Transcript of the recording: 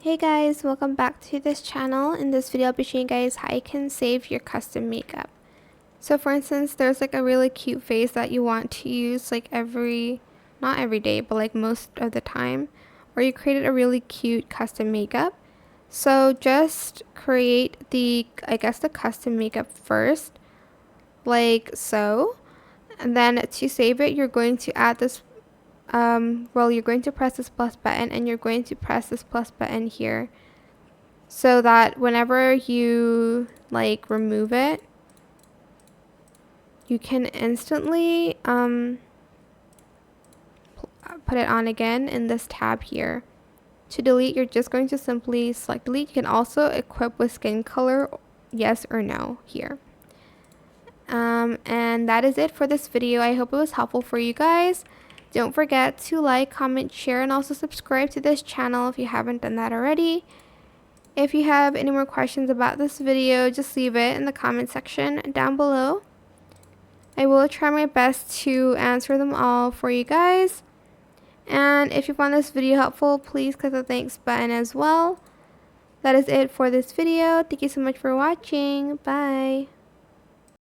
Hey guys, welcome back to this channel. In this video I'll be showing you guys how you can save your custom makeup. So for instance, there's like a really cute face that you want to use like not every day, but like most of the time, or you created a really cute custom makeup. So just create the custom makeup first, like so. And then to save it, you're going to add this you're going to press this plus button, and you're going to press this plus button here, so that whenever you like remove it, you can instantly put it on again in this tab here. To delete, you're just going to simply select delete. You can also equip with skin color, yes or no here. And that is it for this video. I hope it was helpful for you guys. Don't forget to like, comment, share, and also subscribe to this channel if you haven't done that already. If you have any more questions about this video, just leave it in the comment section down below. I will try my best to answer them all for you guys. And if you found this video helpful, please click the thanks button as well. That is it for this video. Thank you so much for watching. Bye.